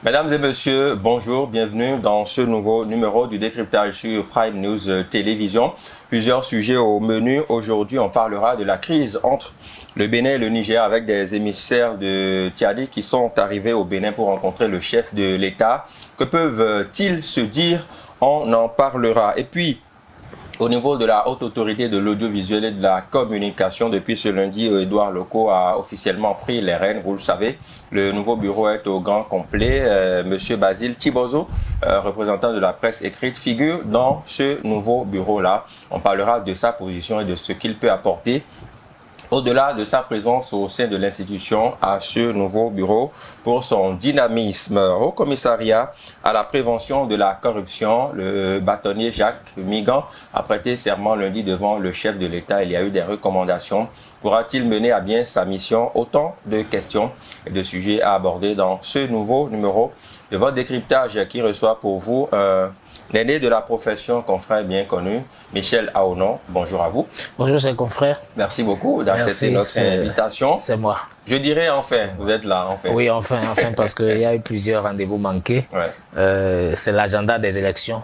Mesdames et messieurs, bonjour, bienvenue dans ce nouveau numéro du décryptage sur Prime News Télévision. Plusieurs sujets au menu. Aujourd'hui, on parlera de la crise entre le Bénin et le Niger avec des émissaires de Tiadi qui sont arrivés au Bénin pour rencontrer le chef de l'État. Que peuvent-ils se dire? On en parlera. Et puis, au niveau de la haute autorité de l'audiovisuel et de la communication, depuis ce lundi, Édouard Locaux a officiellement pris les rênes, vous le savez. Le nouveau bureau est au grand complet. Monsieur Basile Thibozo, représentant de la presse écrite, figure dans ce nouveau bureau-là. On parlera de sa position et de ce qu'il peut apporter au-delà de sa présence au sein de l'institution à ce nouveau bureau pour son dynamisme. Au commissariat à la prévention de la corruption, le bâtonnier Jacques Migan a prêté serment lundi devant le chef de l'État. Il y a eu des recommandations. Pourra-t-il mener à bien sa mission? Autant de questions et de sujets à aborder dans ce nouveau numéro de votre décryptage qui reçoit pour vous l'aîné de la profession, confrère bien connu, Michel Aonon. Bonjour à vous. Bonjour, c'est confrère. Merci beaucoup d'accepter notre invitation. C'est moi. Je dirais enfin, vous êtes là, enfin. Oui, enfin, parce qu'il y a eu plusieurs rendez-vous manqués. Ouais. C'est l'agenda des élections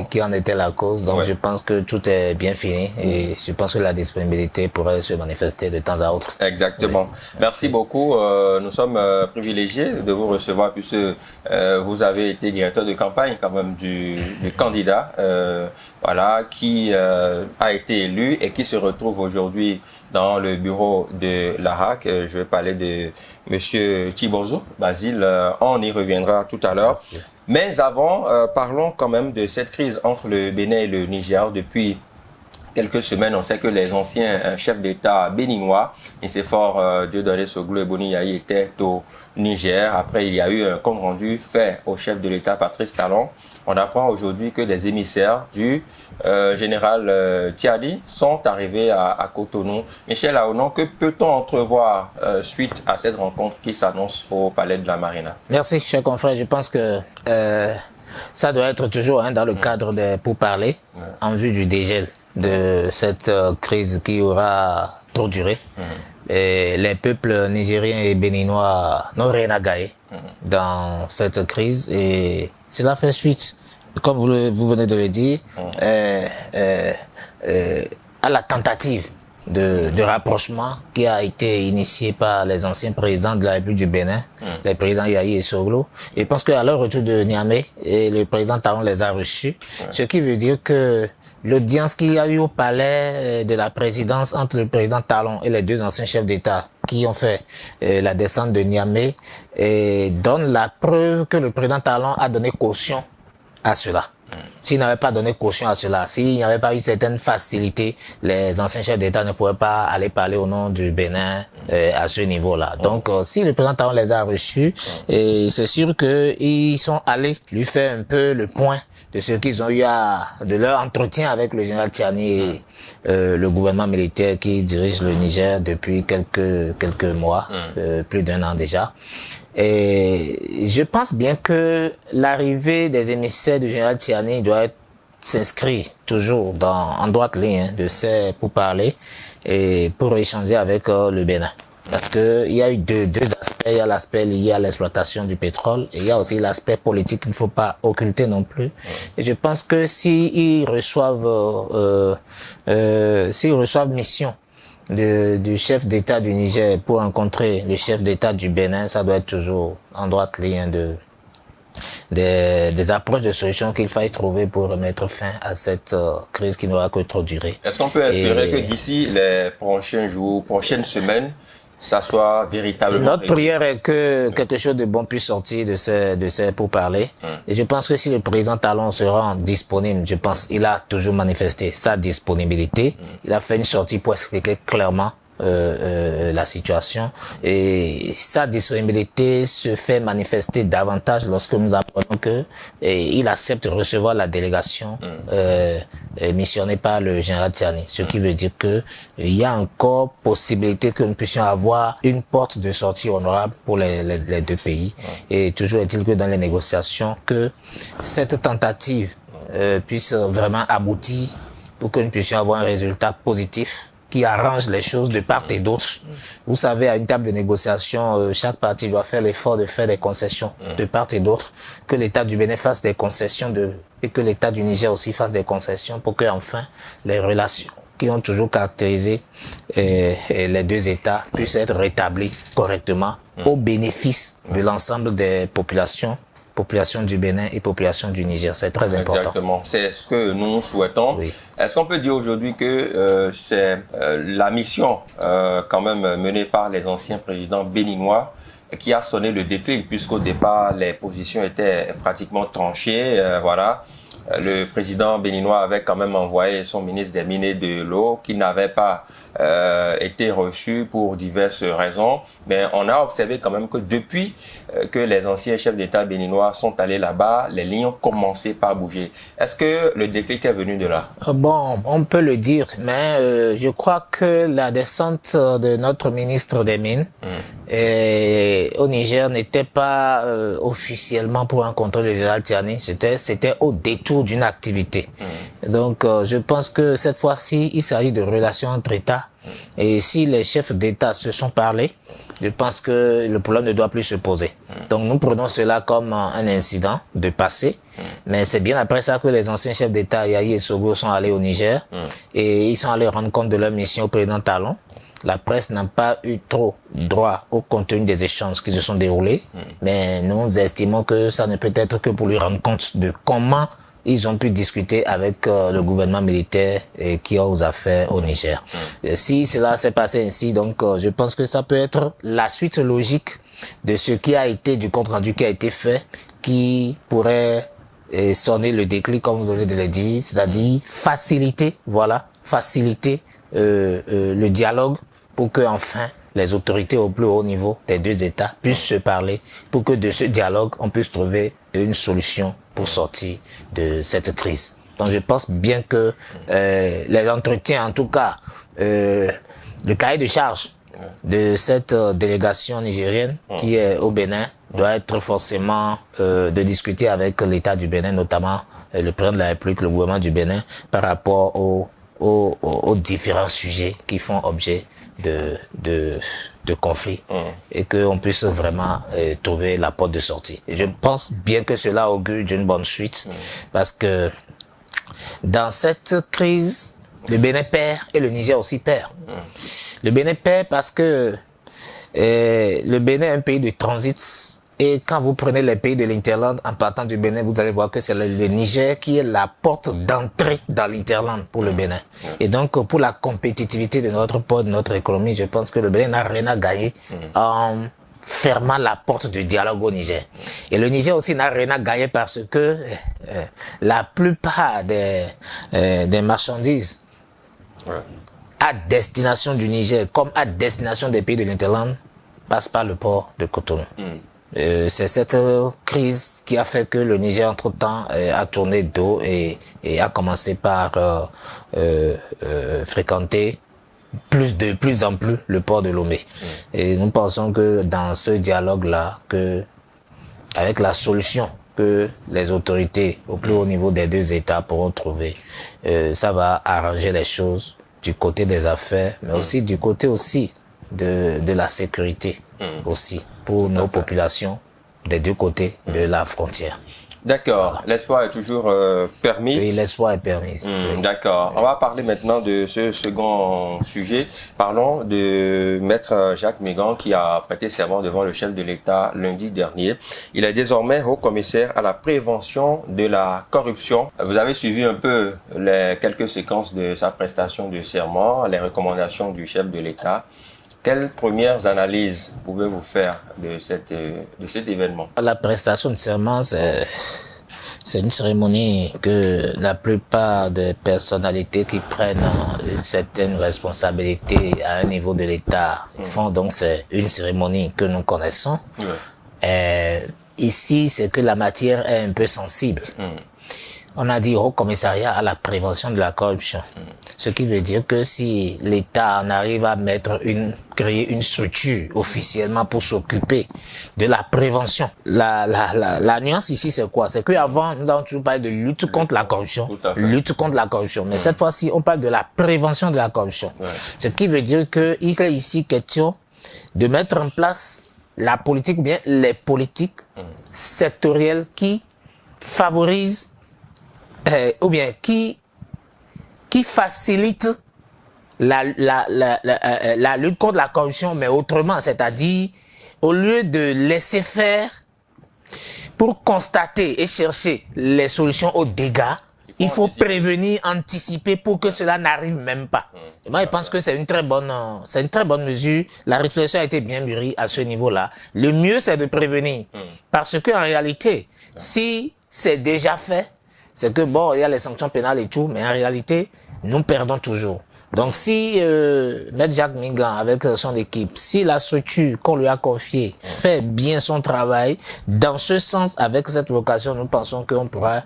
qui en était la cause. Donc, je pense que tout est bien fini et je pense que la disponibilité pourrait se manifester de temps à autre. Exactement. Oui. Merci beaucoup. Nous sommes privilégiés de vous recevoir puisque vous avez été directeur de campagne quand même du candidat, voilà, qui a été élu et qui se retrouve aujourd'hui dans le bureau de l'ARAC. Je vais parler de Monsieur Thibozo, Basile, on y reviendra tout à l'heure. Mais avant, parlons quand même de cette crise entre le Bénin et le Niger. Depuis quelques semaines, on sait que les anciens chefs d'État béninois, Nicéphore Dieudonné Soglo et Boni Yayi, étaient au Niger. Après, il y a eu un compte rendu fait au chef de l'État, Patrice Talon. On apprend aujourd'hui que des émissaires du général Tiadi sont arrivés à Cotonou. Michel Aonon, que peut-on entrevoir suite à cette rencontre qui s'annonce au Palais de la Marina? Merci, cher confrère. Je pense que ça doit être toujours dans le cadre des pourparlers en vue du dégel de cette crise qui aura trop duré. Et les peuples nigériens et béninois n'ont rien à gagner dans cette crise et cela fait suite, comme vous venez de le dire, à la tentative de rapprochement qui a été initiée par les anciens présidents de la République du Bénin, les présidents Yayi et Soglo. Et je pense qu'à leur retour de Niamey, le président Talon les a reçus, ce qui veut dire que l'audience qu'il y a eu au palais de la présidence entre le président Talon et les deux anciens chefs d'État qui ont fait la descente de Niamey donne la preuve que le président Talon a donné caution à cela. S'il n'avait pas donné caution à cela, s'il n'y avait pas eu certaines facilités, les anciens chefs d'État ne pourraient pas aller parler au nom du Bénin à ce niveau-là. Donc, si le président Talon les a reçus, c'est sûr qu'ils sont allés lui faire un peu le point de ce qu'ils ont eu de leur entretien avec le général Tiani et le gouvernement militaire qui dirige le Niger depuis quelques mois, plus d'1 an déjà. Et je pense bien que l'arrivée des émissaires du général Tiani doit s'inscrire toujours en droite ligne de ces pourparlers et pour échanger avec le Bénin. Parce que il y a eu deux aspects. Il y a l'aspect lié à l'exploitation du pétrole et il y a aussi l'aspect politique qu'il ne faut pas occulter non plus. Et je pense que s'ils reçoivent mission du chef d'État du Niger pour rencontrer le chef d'État du Bénin, ça doit être toujours en droite ligne des approches de solutions qu'il faille trouver pour mettre fin à cette crise qui n'aura que trop duré. Est-ce qu'on peut espérer que d'ici les prochains jours, prochaines semaines, ça soit véritablement... Notre prière est que quelque chose de bon puisse sortir de ces pourparlers. Et je pense que si le président Talon se rend disponible, je pense qu'il a toujours manifesté sa disponibilité. Il a fait une sortie pour expliquer clairement la situation et sa disponibilité se fait manifester davantage lorsque nous apprenons que il accepte de recevoir la délégation missionnée par le général Tiani, ce qui veut dire que il y a encore possibilité que nous puissions avoir une porte de sortie honorable pour les deux pays. Et toujours est-il que dans les négociations que cette tentative puisse vraiment aboutir pour que nous puissions avoir un résultat positif qui arrange les choses de part et d'autre. Vous savez, à une table de négociation, chaque partie doit faire l'effort de faire des concessions de part et d'autre, que l'État du Bénin fasse des concessions et que l'État du Niger aussi fasse des concessions pour que enfin les relations qui ont toujours caractérisé les deux États puissent être rétablies correctement au bénéfice de l'ensemble des population du Bénin et population du Niger. C'est très important. Exactement. C'est ce que nous souhaitons. Oui. Est-ce qu'on peut dire aujourd'hui que c'est la mission quand même menée par les anciens présidents béninois qui a sonné le déclic, puisqu'au départ, les positions étaient pratiquement tranchées, voilà. Le président béninois avait quand même envoyé son ministre des Mines et de l'Eau qui n'avait pas été reçu pour diverses raisons. Mais on a observé quand même que depuis que les anciens chefs d'État béninois sont allés là-bas, les lignes ont commencé par bouger. Est-ce que le déclic est venu de là? Bon, on peut le dire, mais je crois que la descente de notre ministre des Mines au Niger n'était pas officiellement pour rencontrer le général Tiani, c'était au détour d'une activité. Donc je pense que cette fois-ci, il s'agit de relations entre États. Et si les chefs d'État se sont parlé, je pense que le problème ne doit plus se poser. Donc nous prenons cela comme un incident de passé, mais c'est bien après ça que les anciens chefs d'État, Yahi et Soglo, sont allés au Niger et ils sont allés rendre compte de leur mission au président Talon. La presse n'a pas eu trop droit au contenu des échanges qui se sont déroulés, mais nous estimons que ça ne peut être que pour lui rendre compte de comment ils ont pu discuter avec le gouvernement militaire qui a aux affaires au Niger. Si cela s'est passé ainsi, donc je pense que ça peut être la suite logique de ce qui a été, du compte rendu qui a été fait, qui pourrait sonner le déclic, comme vous venez de le dire, c'est-à-dire faciliter le dialogue pour que enfin les autorités au plus haut niveau des deux États puissent se parler, pour que de ce dialogue on puisse trouver une solution pour sortir de cette crise. Donc je pense bien que les entretiens, en tout cas le cahier de charge de cette délégation nigérienne qui est au Bénin doit être forcément de discuter avec l'État du Bénin, notamment le président de la République, le gouvernement du Bénin, par rapport aux différents sujets qui font objet de conflit et qu'on puisse vraiment trouver la porte de sortie. Et je pense bien que cela augure d'une bonne suite parce que dans cette crise, le Bénin perd et le Niger aussi perd. Le Bénin perd parce que le Bénin est un pays de transit. Et quand vous prenez les pays de l'Interland, en partant du Bénin, vous allez voir que c'est le Niger qui est la porte d'entrée dans l'Interland pour le Bénin. Et donc, pour la compétitivité de notre port, de notre économie, je pense que le Bénin n'a rien à gagner en fermant la porte du dialogue au Niger. Et le Niger aussi n'a rien à gagner parce que la plupart des marchandises à destination du Niger, comme à destination des pays de l'Interland, passent par le port de Cotonou. C'est cette crise qui a fait que le Niger, entre-temps, a tourné dos et a commencé par fréquenter de plus en plus le port de Lomé. Et nous pensons que dans ce dialogue-là, avec la solution que les autorités au plus haut niveau des deux États pourront trouver, ça va arranger les choses du côté des affaires, mais aussi du côté aussi de la sécurité aussi pour nos populations des deux côtés de la frontière. D'accord. Voilà. L'espoir est toujours permis. Oui, l'espoir est permis. Oui. D'accord. On va parler maintenant de ce second sujet. Parlons de Maître Jacques Mégan qui a prêté serment devant le chef de l'État lundi dernier. Il est désormais haut commissaire à la prévention de la corruption. Vous avez suivi un peu les quelques séquences de sa prestation de serment, les recommandations du chef de l'État. Quelles premières analyses pouvez-vous faire de cet événement? La prestation de serment, c'est une cérémonie que la plupart des personnalités qui prennent une certaine responsabilité à un niveau de l'État font. Donc c'est une cérémonie que nous connaissons. Ici, c'est que la matière est un peu sensible. On a dit Haut Commissariat à la prévention de la corruption. Ce qui veut dire que si l'État en arrive à créer une structure officiellement pour s'occuper de la prévention, la nuance ici c'est quoi? C'est qu'avant nous avons toujours parlé de lutte contre la corruption. Lutte contre la corruption. Mais cette fois-ci, on parle de la prévention de la corruption. Ce qui veut dire qu'il est ici question de mettre en place la politique ou bien les politiques sectorielles qui favorisent ou bien qui facilite la lutte contre la corruption, mais autrement, c'est-à-dire au lieu de laisser faire pour constater et chercher les solutions aux dégâts, il faut prévenir, anticiper pour que cela n'arrive même pas. Et moi, je pense que c'est une très bonne mesure. La réflexion a été bien mûrie à ce niveau-là. Le mieux, c'est de prévenir. Parce que en réalité, si c'est déjà fait, c'est que bon, il y a les sanctions pénales et tout, mais en réalité, nous perdons toujours. Donc si Maître Jacques Mingan, avec son équipe, si la structure qu'on lui a confiée fait bien son travail, dans ce sens, avec cette vocation, nous pensons qu'on pourra,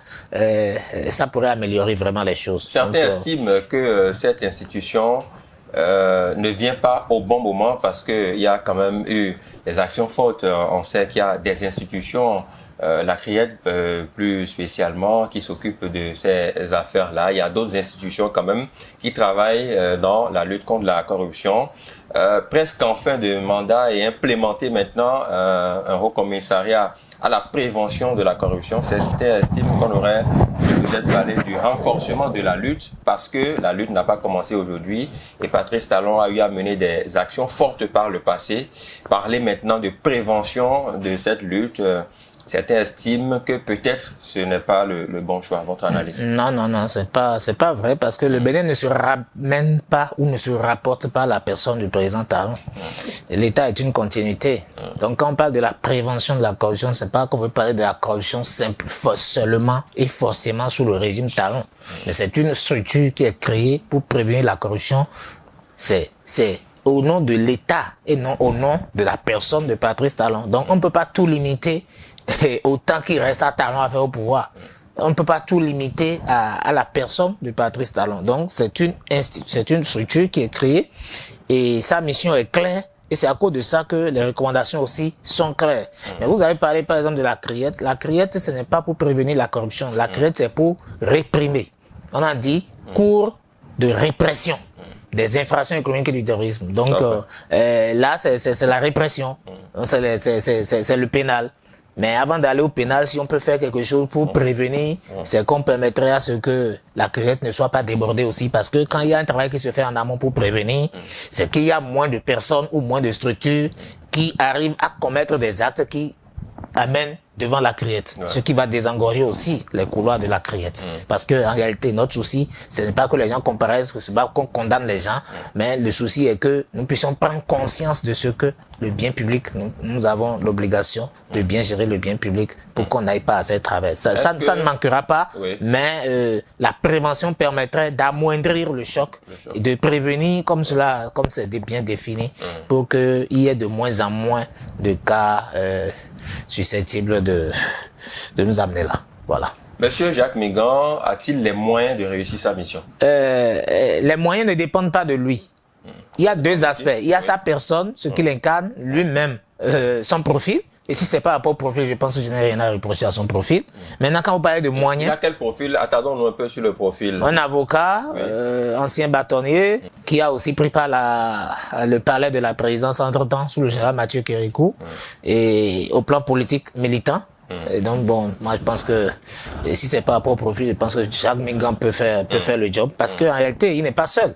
ça pourrait améliorer vraiment les choses. Certains estiment que cette institution ne vient pas au bon moment parce qu'il y a quand même eu des actions fortes. On sait qu'il y a des institutions, la CRIED plus spécialement, qui s'occupe de ces affaires-là. Il y a d'autres institutions quand même qui travaillent dans la lutte contre la corruption. Presque en fin de mandat et implémenter maintenant un haut commissariat à la prévention de la corruption. Certains estiment qu'on aurait peut-être parler du renforcement de la lutte parce que la lutte n'a pas commencé aujourd'hui et Patrice Talon a eu à mener des actions fortes par le passé. Parler maintenant de prévention de cette lutte, certains estiment que peut-être ce n'est pas le bon choix. Votre analyse? Non, c'est pas vrai parce que le Bénin ne se ramène pas ou ne se rapporte pas à la personne du président Talon. L'État est une continuité. Donc quand on parle de la prévention de la corruption, c'est pas qu'on veut parler de la corruption seulement et forcément sous le régime Talon. Mais c'est une structure qui est créée pour prévenir la corruption. C'est au nom de l'État et non au nom de la personne de Patrice Talon. Donc on ne peut pas tout limiter autant qu'il reste à Talon à faire au pouvoir. On ne peut pas tout limiter à la personne de Patrice Talon. Donc c'est une structure qui est créée et sa mission est claire. Et c'est à cause de ça que les recommandations aussi sont claires. Mais vous avez parlé par exemple de la CRIET. La CRIET, ce n'est pas pour prévenir la corruption. La CRIET, c'est pour réprimer. On a dit cours de répression des infractions économiques et du terrorisme. Donc là, c'est la répression. C'est le pénal. Mais avant d'aller au pénal, si on peut faire quelque chose pour prévenir, c'est qu'on permettrait à ce que la CRIET ne soit pas débordée aussi. Parce que quand il y a un travail qui se fait en amont pour prévenir, c'est qu'il y a moins de personnes ou moins de structures qui arrivent à commettre des actes qui amènent devant la CRIET, ce qui va désengorger aussi les couloirs de la CRIET. Parce que en réalité, notre souci, ce n'est pas que les gens comparaissent, ce n'est pas qu'on condamne les gens, mais le souci est que nous puissions prendre conscience de ce que le bien public, nous avons l'obligation de bien gérer le bien public pour qu'on n'aille pas à ces travers. Ça ne manquera pas, mais la prévention permettrait d'amoindrir le choc et de prévenir comme c'est bien défini, pour qu'il y ait de moins en moins de cas susceptibles de nous amener là. Voilà. Monsieur Jacques Mingan a-t-il les moyens de réussir sa mission? Les moyens ne dépendent pas de lui. Il y a deux aspects. Il y a sa personne, ce qu'il incarne, lui-même, son profil. Et si c'est pas rapport au profil, je pense que je n'ai rien à reprocher à son profil. Maintenant, quand vous parlez de moyens... Il a quel profil? Attendons-nous un peu sur le profil. Un avocat, ancien bâtonnier, qui a aussi pris part le palais de la présidence entre-temps, sous le général Mathieu Kérékou, et au plan politique militant. Et donc bon, moi je pense que si c'est pas rapport au profil, je pense que Jacques Mingan peut faire le job, parce qu'en réalité, il n'est pas seul.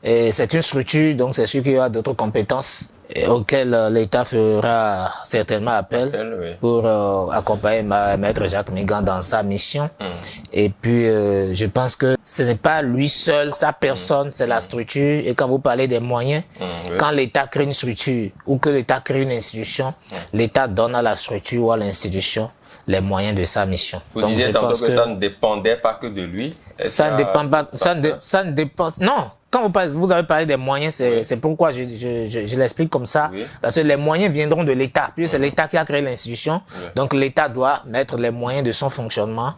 Et c'est une structure, donc c'est sûr qu'il y a d'autres compétences auxquelles l'État fera certainement appel pour accompagner Maître Jacques Mingan dans sa mission. Et puis, je pense que ce n'est pas lui seul, sa personne, c'est la structure. Et quand vous parlez des moyens, quand l'État crée une structure ou que l'État crée une institution, l'État donne à la structure ou à l'institution les moyens de sa mission. Vous disiez tantôt que ça ne dépendait pas que de lui. Ça ne dépend pas, ça ne dépend, non. Quand vous avez parlé des moyens, c'est pourquoi je l'explique comme ça. Parce que les moyens viendront de l'État. Puis c'est l'État qui a créé l'institution. Donc l'État doit mettre les moyens de son fonctionnement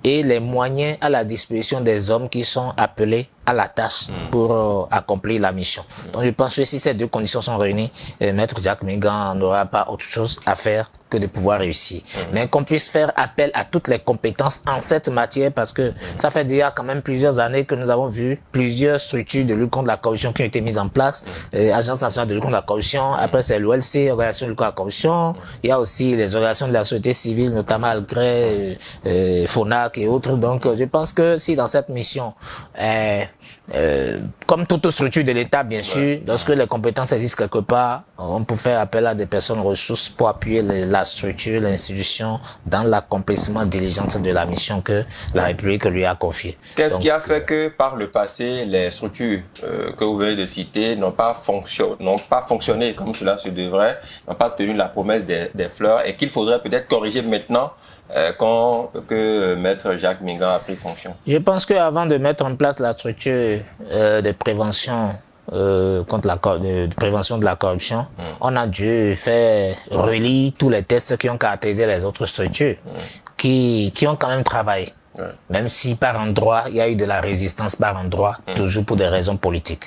et les moyens à la disposition des hommes qui sont appelés à la tâche pour accomplir la mission. Donc je pense que si ces deux conditions sont réunies, Maître Jacques Mingan n'aura pas autre chose à faire que de pouvoir réussir. Mais qu'on puisse faire appel à toutes les compétences en cette matière, parce que ça fait déjà quand même plusieurs années que nous avons vu plusieurs structures de lutte contre la corruption qui ont été mises en place. Agence nationale de lutte contre la corruption, après c'est l'OLC, Organisation de lutte contre la corruption. Il y a aussi les organisations de la société civile, notamment Algré, FONAC et autres. Donc je pense que si dans cette mission, comme toute structure de l'État, bien sûr, lorsque les compétences existent quelque part, on peut faire appel à des personnes ressources pour appuyer la structure, l'institution dans l'accomplissement diligent de la mission que la République lui a confiée. Qu'est-ce qui a fait que par le passé, les structures que vous venez de citer n'ont pas fonctionné comme cela se devrait, n'ont pas tenu la promesse des fleurs, et qu'il faudrait peut-être corriger maintenant que Maître Jacques Mingan a pris fonction? Je pense qu'avant de mettre en place la structure de prévention de prévention de la corruption, on a dû faire relire tous les tests qui ont caractérisé les autres structures, qui ont quand même travaillé. Même si par endroit, il y a eu de la résistance par endroit, toujours pour des raisons politiques.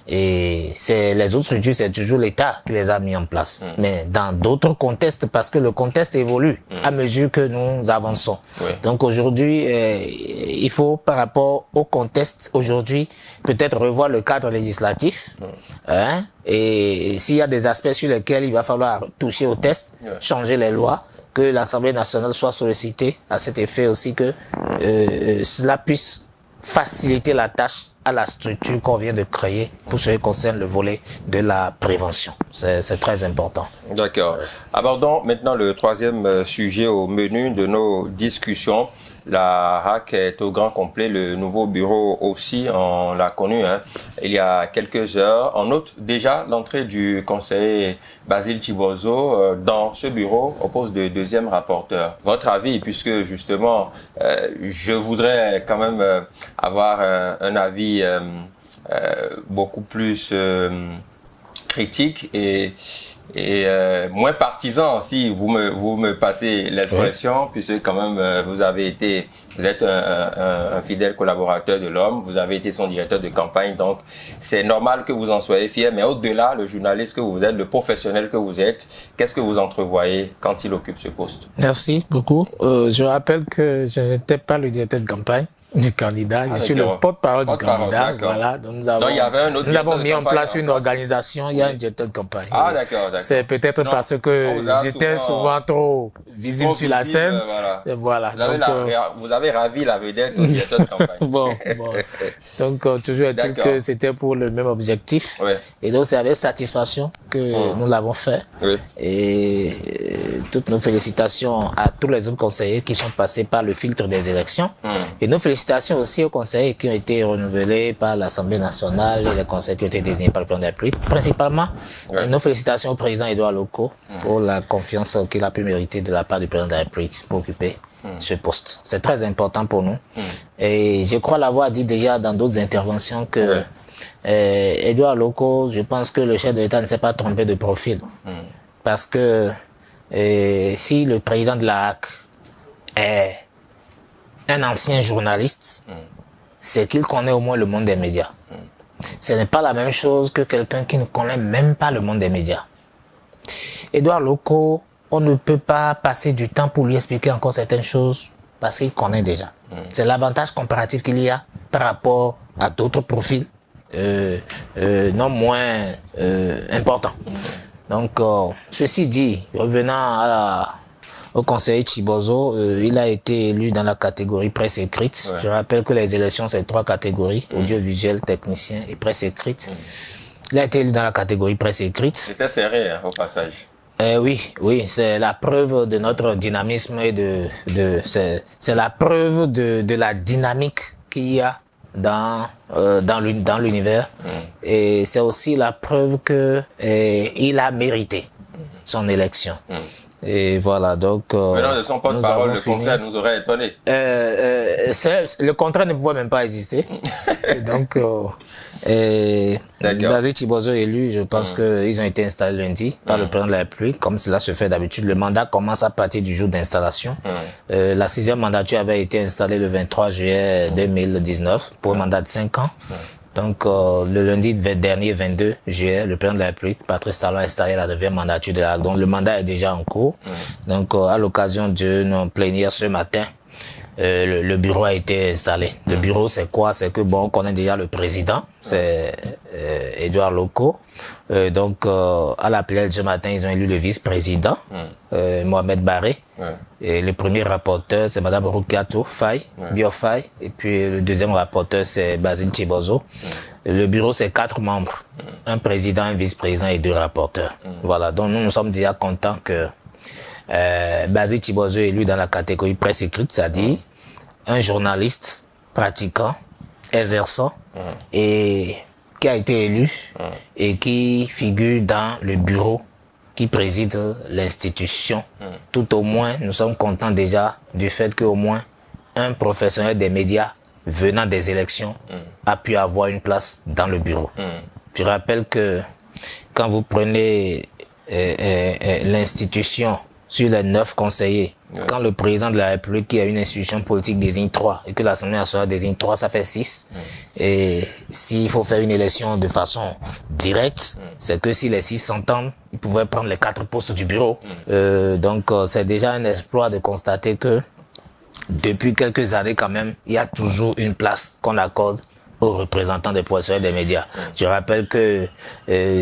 Et les autres structures, c'est toujours l'État qui les a mis en place. Mais dans d'autres contextes, parce que le contexte évolue à mesure que nous avançons. Donc aujourd'hui, il faut, par rapport au contexte aujourd'hui, peut-être revoir le cadre législatif. Et s'il y a des aspects sur lesquels il va falloir toucher au test, changer les lois, que l'Assemblée nationale soit sollicitée à cet effet aussi, que cela puisse faciliter la tâche à la structure qu'on vient de créer pour ce qui concerne le volet de la prévention. C'est très important. D'accord. Abordons maintenant le troisième sujet au menu de nos discussions. La RAC est au grand complet, le nouveau bureau aussi, on l'a connu il y a quelques heures. On note déjà l'entrée du conseiller Basile Chibozo dans ce bureau au poste de deuxième rapporteur. Votre avis, puisque justement, je voudrais quand même avoir un avis beaucoup plus critique et moins partisan, si vous me passez l'expression, puisque quand même vous êtes un fidèle collaborateur de l'homme, vous avez été son directeur de campagne, donc c'est normal que vous en soyez fier. Mais au-delà, le journaliste que vous êtes, le professionnel que vous êtes, qu'est-ce que vous entrevoyez quand il occupe ce poste? Merci beaucoup. Je rappelle que je n'étais pas le directeur de campagne du candidat, je suis le porte-parole du candidat. Voilà, donc nous avons mis en place une organisation, il y a un directeur de campagne. Ah, d'accord. C'est peut-être parce que j'étais souvent trop visible sur la scène. Voilà. Vous avez ravi la vedette au directeur de campagne. bon. Donc, toujours est-il que c'était pour le même objectif. Et donc, c'est avec satisfaction que nous l'avons fait. Et toutes nos félicitations à tous les autres conseillers qui sont passés par le filtre des élections. Et nos félicitations aussi aux conseillers qui ont été renouvelés par l'Assemblée nationale et les conseillers qui ont été désignés par le président de la République. Principalement, nos félicitations au président Edouard Loko pour la confiance qu'il a pu mériter de la part du président de la République pour occuper ce poste. C'est très important pour nous. Et je crois l'avoir dit déjà dans d'autres interventions que Edouard Loko, je pense que le chef de l'État ne s'est pas trompé de profil. Parce que si le président de la HAC est un ancien journaliste, c'est qu'il connaît au moins le monde des médias. Ce n'est pas la même chose que quelqu'un qui ne connaît même pas le monde des médias. Edouard Loko, on ne peut pas passer du temps pour lui expliquer encore certaines choses parce qu'il connaît déjà. C'est l'avantage comparatif qu'il y a par rapport à d'autres profils non moins importants. Donc, ceci dit, revenant au conseiller Chibozo, il a été élu dans la catégorie presse écrite. Je rappelle que les élections, c'est 3 catégories, audiovisuel, technicien et presse écrite. Il a été élu dans la catégorie presse écrite. C'était serré, au passage. Oui, c'est la preuve de notre dynamisme et c'est la preuve de la dynamique qu'il y a dans l'univers. Et c'est aussi la preuve que il a mérité son élection. Et voilà, donc... Venant de son porte-parole, le contraire nous aurait étonné. Le contraire ne pouvait même pas exister. Et donc, Basile Chibozo élu, je pense qu'ils ont été installés lundi par le président de la République, comme cela se fait d'habitude. Le mandat commence à partir du jour d'installation. La 6e mandature avait été installée le 23 juillet 2019 pour un mandat de 5 ans. Donc, le lundi dernier, 22 juillet, le président de la République, Patrice Talon, a installé la 9e mandature de la. Donc, le mandat est déjà en cours. Donc, à l'occasion d'une plénière ce matin, le bureau a été installé. Le bureau, c'est quoi? C'est que, bon, on connaît déjà le président, c'est Edouard Loko. Donc, à la plénière ce matin, ils ont élu le vice-président, Mohamed Barré. Et le premier rapporteur, c'est Madame Roukato Faye, Biofaye. Et puis, le deuxième rapporteur, c'est Basile Chibozo. Le bureau, c'est 4 membres. Un président, un vice-président et 2 rapporteurs. Voilà. Donc, nous sommes déjà contents que Basile Chibozo est élu dans la catégorie presse écrite, c'est-à-dire un journaliste pratiquant, exerçant et qui a été élu et qui figure dans le bureau qui préside l'institution. Tout au moins, nous sommes contents déjà du fait qu'au moins un professionnel des médias venant des élections a pu avoir une place dans le bureau. Je rappelle que quand vous prenez l'institution sur les 9 conseillers, quand le président de la République, qui a une institution politique, désigne 3 et que l'Assemblée nationale désigne 3, ça fait 6. Et s'il faut faire une élection de façon directe, c'est que si les 6 s'entendent, ils pouvaient prendre les 4 postes du bureau. Donc c'est déjà un exploit de constater que depuis quelques années quand même, il y a toujours une place qu'on accorde aux représentants des professionnels des médias. Je rappelle que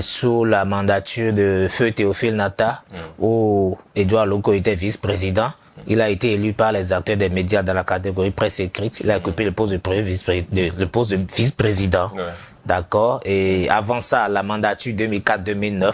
sous la mandature de Feu Théophile Nata, où Edouard Loko était vice-président, il a été élu par les acteurs des médias dans la catégorie presse écrite. Il a occupé le poste de vice-président. D'accord. Et avant ça, la mandature 2004-2009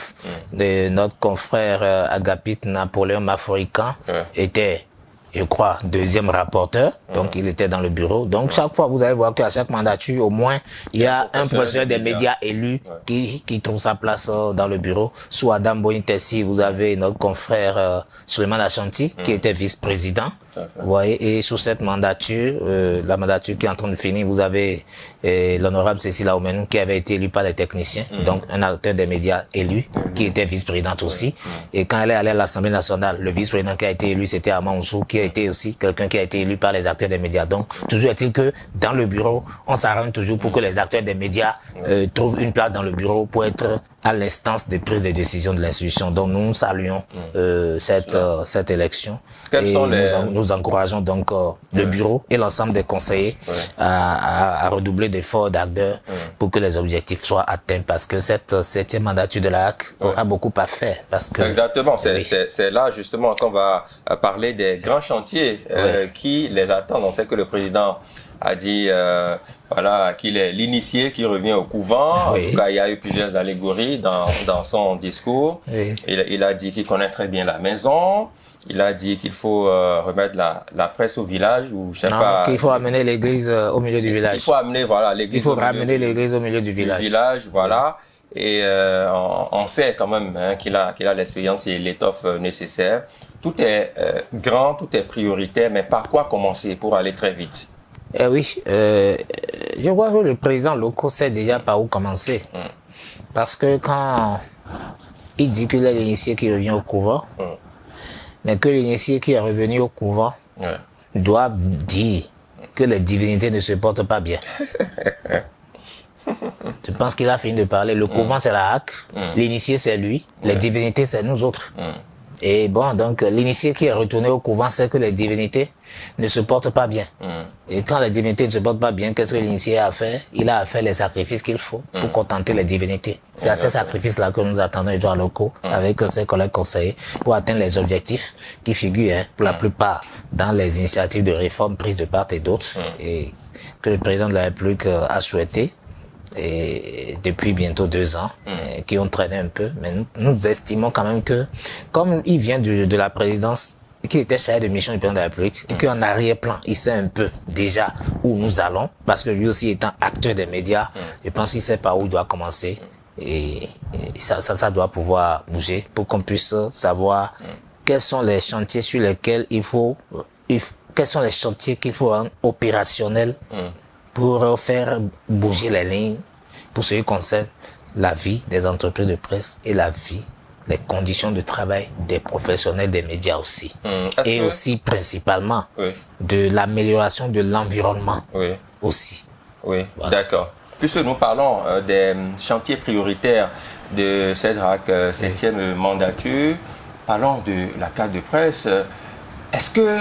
de notre confrère Agapit Napoléon Mafrican était, je crois, 2e rapporteur, donc il était dans le bureau. Donc chaque fois, vous allez voir qu'à chaque mandature, au moins, il y a un professionnel des médias élu qui trouve sa place dans le bureau. Sous Adam Bointessi, vous avez notre confrère Suleiman Achanti, qui était vice-président. Vous voyez, et sous cette mandature, la mandature qui est en train de finir, vous avez l'honorable Cécile Aoumenou qui avait été élue par les techniciens, donc un acteur des médias élu, qui était vice-présidente aussi. Et quand elle est allée à l'Assemblée nationale, le vice-président qui a été élu, c'était Armand Oussou, qui a été aussi quelqu'un qui a été élu par les acteurs des médias. Donc, toujours est-il que dans le bureau, on s'arrange toujours pour que les acteurs des médias trouvent une place dans le bureau pour être à l'instance de prise de décision de l'institution. Donc, nous saluons cette élection. Quels sont nous encourageons donc le bureau et l'ensemble des conseillers à redoubler d'efforts d'ardeur pour que les objectifs soient atteints, parce que cette 7e mandature de la HAC aura beaucoup à faire. Parce que, exactement, c'est là justement qu'on va parler des grands chantiers qui les attendent. On sait que le président a dit voilà, qu'il est l'initié qui revient au couvent. En tout cas, il y a eu plusieurs allégories dans son discours. Il a dit qu'il connaît très bien la maison. Il a dit qu'il faut remettre la presse au village, ou je sais pas. Qu'il faut amener l'église au milieu du village. Il faut amener, voilà, l'église. Il faut ramener l'église au milieu du village. Voilà. Et on sait quand même qu'il a l'expérience et l'étoffe nécessaire. Tout est grand, tout est prioritaire, mais par quoi commencer pour aller très vite? Oui, je vois que le président Loko sait déjà par où commencer. Parce que quand il dit qu'il est l'initié qui revient au couvent, mais que l'initié qui est revenu au couvent doit dire que les divinités ne se portent pas bien. Je pense qu'il a fini de parler. Le couvent, c'est la HAC. L'initié, c'est lui. Les divinités, c'est nous autres. Et bon, donc, l'initié qui est retourné au couvent sait que les divinités ne se portent pas bien. Et quand les divinités ne se portent pas bien, qu'est-ce que l'initié a fait? Il a fait les sacrifices qu'il faut pour contenter les divinités. C'est à ces sacrifices-là que nous attendons Edouard Loko avec ses collègues conseillers pour atteindre les objectifs qui figurent pour la plupart dans les initiatives de réforme prises de part et d'autres et que le président de la République a souhaité. Et depuis bientôt 2 ans, qui ont traîné un peu, mais nous estimons quand même que, comme il vient de la présidence, qui était chargé de mission du président de la République, et qu'en arrière-plan, il sait un peu déjà où nous allons, parce que lui aussi étant acteur des médias, je pense qu'il sait par où il doit commencer, et ça doit pouvoir bouger pour qu'on puisse savoir quels sont les chantiers sur lesquels quels sont les chantiers qu'il faut rendre opérationnels pour faire bouger les lignes, pour ce qui concerne la vie des entreprises de presse et la vie, les conditions de travail des professionnels des médias aussi. Et aussi principalement de l'amélioration de l'environnement aussi. Oui, voilà. D'accord. Puisque nous parlons des chantiers prioritaires de CEDRAC 7e mandature, parlons de la carte de presse. Est-ce que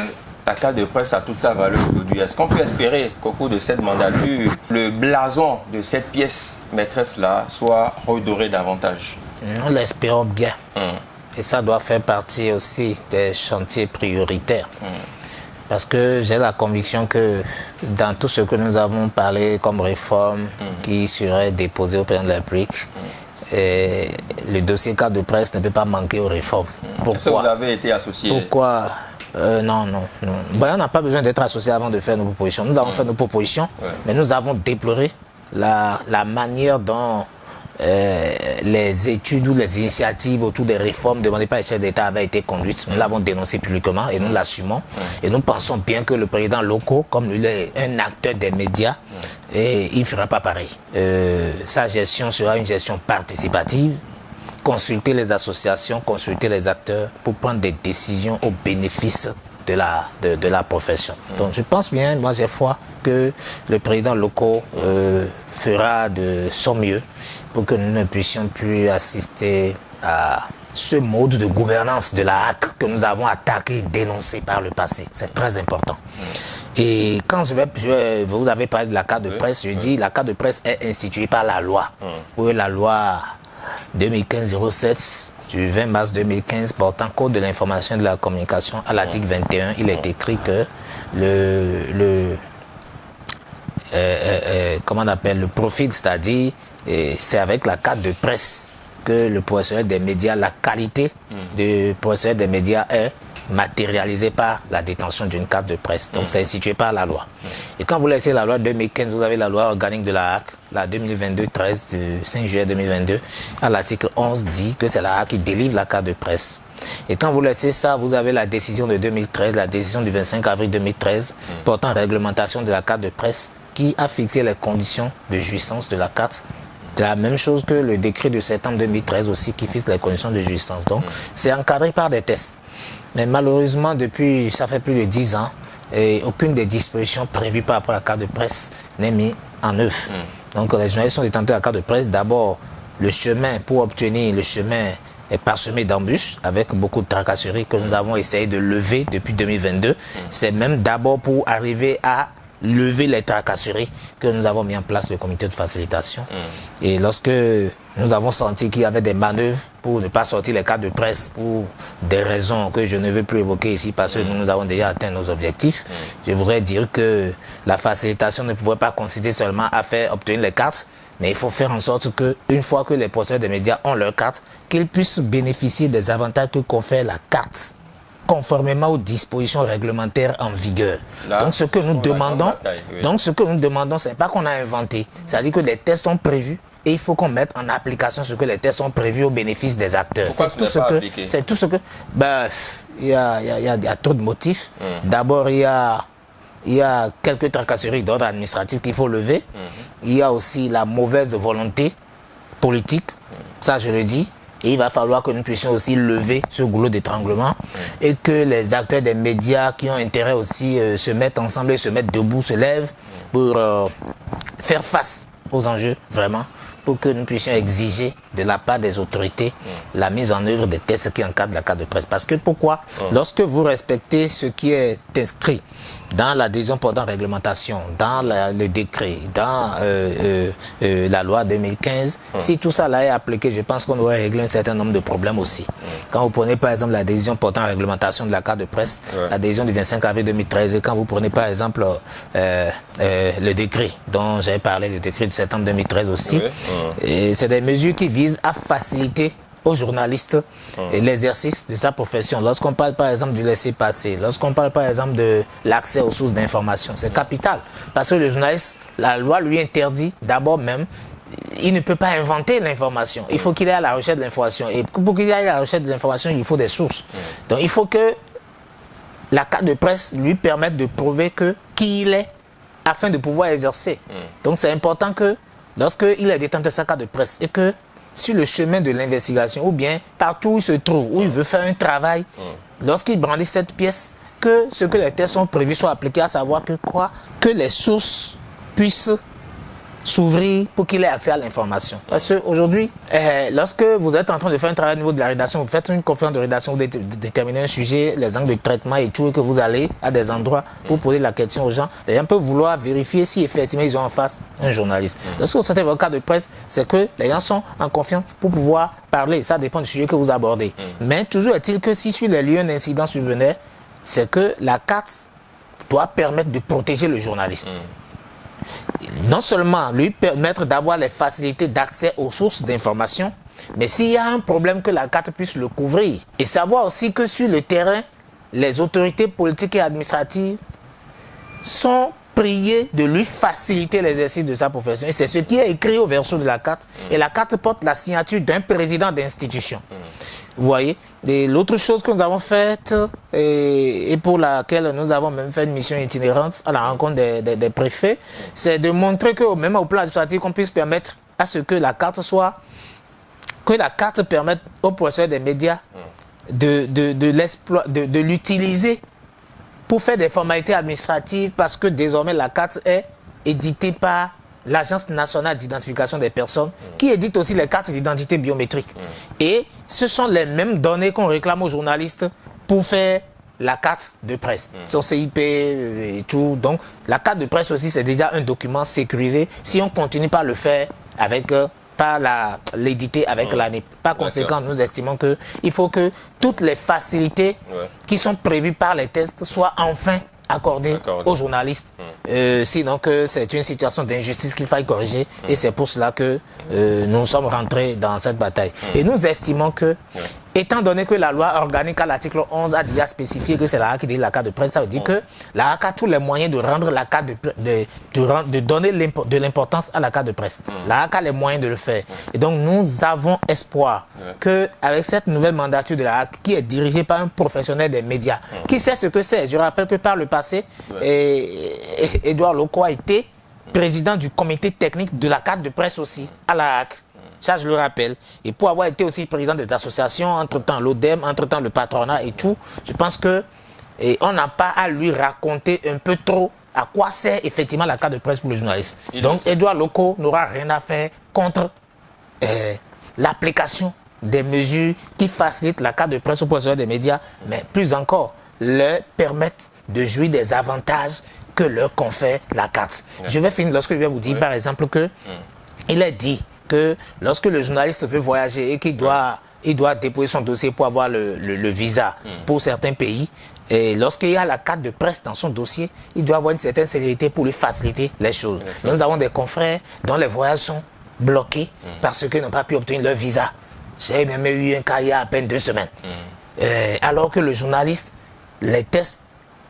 la carte de presse a toute sa valeur aujourd'hui? Est-ce qu'on peut espérer qu'au cours de cette mandature, le blason de cette pièce maîtresse-là soit redoré davantage? Nous l'espérons bien. Et ça doit faire partie aussi des chantiers prioritaires. Parce que j'ai la conviction que dans tout ce que nous avons parlé comme réforme qui serait déposée au président de la République, le dossier carte de presse ne peut pas manquer aux réformes. Pourquoi? Est-ce que vous avez été associé? Pourquoi? Non. Ben, on n'a pas besoin d'être associé avant de faire nos propositions. Nous avons fait nos propositions, mais nous avons déploré la manière dont les études ou les initiatives autour des réformes demandées par les chefs d'État avaient été conduites. Nous l'avons dénoncé publiquement et nous l'assumons. Et nous pensons bien que le président local, comme lui est un acteur des médias, et il ne fera pas pareil. Sa gestion sera une gestion participative. Consulter les associations, consulter les acteurs pour prendre des décisions au bénéfice de la profession. Donc je pense bien, moi j'ai foi que le président local fera de son mieux pour que nous ne puissions plus assister à ce mode de gouvernance de la HAC que nous avons attaqué et dénoncé par le passé. C'est très important. Et quand vous avez parlé de la carte de presse, je dis la carte de presse est instituée par la loi. Pour la loi 2015-07 du 20 mars 2015 portant code de l'information et de la communication, à l'article 21, il est écrit que le profil, c'est-à-dire c'est avec la carte de presse que le professionnel des médias, la qualité du professionnel des médias est matérialisée par la détention d'une carte de presse. Donc c'est institué par la loi. Et quand vous laissez la loi 2015, vous avez la loi organique de la HAC, la 2022-13 du 5 juillet 2022, à l'article 11 dit que c'est la HAC qui délivre la carte de presse. Et quand vous laissez ça, vous avez la décision de 2013, la décision du 25 avril 2013, portant réglementation de la carte de presse, qui a fixé les conditions de jouissance de la carte. C'est la même chose que le décret de septembre 2013 aussi, qui fixe les conditions de jouissance. Donc, c'est encadré par des tests. Mais malheureusement, depuis, ça fait plus de 10 ans, et aucune des dispositions prévues par rapport à la carte de presse n'est mise en œuvre. Donc les journalistes sont détenteurs de la carte de presse. D'abord, le chemin pour obtenir le chemin est parsemé d'embûches avec beaucoup de tracasseries que nous avons essayé de lever depuis 2022. C'est même d'abord pour arriver à lever les tracasseries que nous avons mis en place le comité de facilitation. Et lorsque nous avons senti qu'il y avait des manœuvres pour ne pas sortir les cartes de presse pour des raisons que je ne veux plus évoquer ici parce que nous avons déjà atteint nos objectifs, je voudrais dire que la facilitation ne pouvait pas consister seulement à faire obtenir les cartes, mais il faut faire en sorte qu'une fois que les professionnels des médias ont leurs cartes, qu'ils puissent bénéficier des avantages que confère la carte, conformément aux dispositions réglementaires en vigueur. Là, donc ce que nous demandons, c'est pas qu'on a inventé, c'est-à-dire que les tests sont prévus et il faut qu'on mette en application ce que les tests sont prévus au bénéfice des acteurs. C'est tout ce que il y a trop de motifs. D'abord, il y a quelques tracasseries d'ordre administratif qu'il faut lever. Il y a aussi la mauvaise volonté politique, ça je le dis. Et il va falloir que nous puissions aussi lever ce goulot d'étranglement et que les acteurs des médias qui ont intérêt aussi se mettent ensemble et se mettent debout, se lèvent pour faire face aux enjeux, vraiment, pour que nous puissions exiger de la part des autorités la mise en œuvre des tests qui encadrent la carte de presse. Parce que pourquoi? Lorsque vous respectez ce qui est inscrit dans l'adhésion portant réglementation, dans le décret, dans la loi 2015, si tout ça là est appliqué, je pense qu'on aurait réglé un certain nombre de problèmes aussi. Quand vous prenez par exemple la décision portant réglementation de la carte de presse, la décision du 25 avril 2013, et quand vous prenez par exemple le décret dont j'avais parlé, le décret de septembre 2013 aussi, c'est des mesures qui visent à faciliter aux journalistes l'exercice de sa profession. Lorsqu'on parle par exemple du laisser-passer, lorsqu'on parle par exemple de l'accès aux sources d'information, c'est capital. Parce que le journaliste, la loi lui interdit d'abord même, il ne peut pas inventer l'information. Il faut qu'il aille à la recherche de l'information. Et pour qu'il aille à la recherche de l'information, il faut des sources. Donc il faut que la carte de presse lui permette de prouver qui il est afin de pouvoir exercer. Donc c'est important que lorsqu'il est détenteur de sa carte de presse et que sur le chemin de l'investigation ou bien partout où il se trouve, où il veut faire un travail, lorsqu'il brandit cette pièce, que ce que les tests sont prévus soit appliqué, à savoir que quoi? Que les sources puissent s'ouvrir pour qu'il ait accès à l'information. Parce qu'aujourd'hui, lorsque vous êtes en train de faire un travail au niveau de la rédaction, vous faites une conférence de rédaction, vous déterminez un sujet, les angles de traitement et tout, et que vous allez à des endroits pour poser la question aux gens, les gens peuvent vouloir vérifier si effectivement ils ont en face un journaliste. Lorsque vous sortez votre carte de presse, c'est que les gens sont en confiance pour pouvoir parler. Ça dépend du sujet que vous abordez. Mais toujours est-il que si sur les lieux un incident survenait, c'est que la carte doit permettre de protéger le journaliste. Non seulement lui permettre d'avoir les facilités d'accès aux sources d'information, mais s'il y a un problème, que la carte puisse le couvrir. Et savoir aussi que sur le terrain, les autorités politiques et administratives sont priées de lui faciliter l'exercice de sa profession. Et c'est ce qui est écrit au verso de la carte. Et la carte porte la signature d'un président d'institution. Vous voyez? Et l'autre chose que nous avons faite, et pour laquelle nous avons même fait une mission itinérante à la rencontre des préfets, c'est de montrer que même au plan administratif, qu'on puisse permettre à ce que la carte soit, que la carte permette aux professeurs des médias de l'utiliser pour faire des formalités administratives, parce que désormais la carte est éditée par l'Agence nationale d'identification des personnes, qui édite aussi les cartes d'identité biométrique. Et ce sont les mêmes données qu'on réclame aux journalistes pour faire la carte de presse, son CIP et tout. Donc la carte de presse aussi, c'est déjà un document sécurisé si on continue par le faire avec pas l'éditer avec l'année. Par conséquent, nous estimons qu'il faut que toutes les facilités qui sont prévues par les tests soient enfin accordées aux journalistes. Sinon que c'est une situation d'injustice qu'il faille corriger. Et c'est pour cela que nous sommes rentrés dans cette bataille. Et nous estimons que, étant donné que la loi organique à l'article 11 a déjà spécifié que c'est la HAC qui dit la carte de presse, ça veut dire que la HAC a tous les moyens de rendre la carte de donner de l'importance à la carte de presse. La HAC a les moyens de le faire. Et donc nous avons espoir que avec cette nouvelle mandature de la HAC, qui est dirigée par un professionnel des médias, qui sait ce que c'est. Je rappelle que par le passé, Edouard Loko a été président du comité technique de la carte de presse aussi, à la HAC. Ça, je le rappelle. Et pour avoir été aussi président des associations, entre-temps l'ODEM, entre-temps le patronat et tout, je pense que on n'a pas à lui raconter un peu trop à quoi sert effectivement la carte de presse pour les journalistes. Donc, Edouard Loko n'aura rien à faire contre l'application des mesures qui facilitent la carte de presse aux professionnels des médias, mais plus encore, leur permettent de jouir des avantages que leur confère la carte. Je vais finir lorsque je vais vous dire, par exemple, que il est dit que lorsque le journaliste veut voyager et qu'il doit déposer son dossier pour avoir le visa pour certains pays, et lorsqu'il y a la carte de presse dans son dossier, il doit avoir une certaine célérité pour lui faciliter les choses. Nous avons des confrères dont les voyages sont bloqués parce qu'ils n'ont pas pu obtenir leur visa. J'ai même eu un cas il y a à peine 2 semaines. Alors que le journaliste, les tests,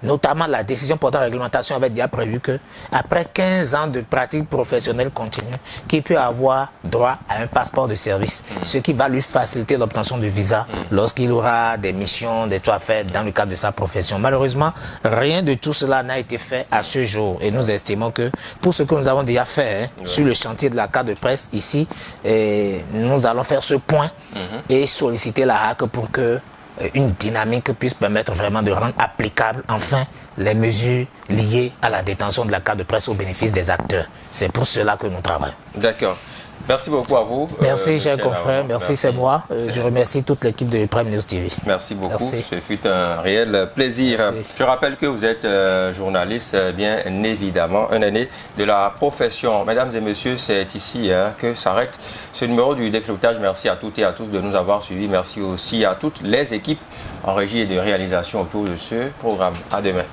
notamment la décision portant réglementation, avait déjà prévu que après 15 ans de pratique professionnelle continue, qu'il peut avoir droit à un passeport de service, ce qui va lui faciliter l'obtention de visa lorsqu'il aura des missions, des trucs à faire dans le cadre de sa profession. Malheureusement, rien de tout cela n'a été fait à ce jour, et nous estimons que pour ce que nous avons déjà fait sur le chantier de la carte de presse ici, nous allons faire ce point et solliciter la HAC pour que une dynamique puisse permettre vraiment de rendre applicable enfin les mesures liées à la détention de la carte de presse au bénéfice des acteurs. C'est pour cela que nous travaillons. D'accord. Merci beaucoup à vous. Merci, chers confrères. Merci, c'est moi. Je remercie toute l'équipe de Prime News TV. Merci beaucoup. Merci. Ce fut un réel plaisir. Merci. Je rappelle que vous êtes journaliste, bien évidemment, un aîné de la profession. Mesdames et messieurs, c'est ici que s'arrête ce numéro du décryptage. Merci à toutes et à tous de nous avoir suivis. Merci aussi à toutes les équipes en régie et de réalisation autour de ce programme. À demain.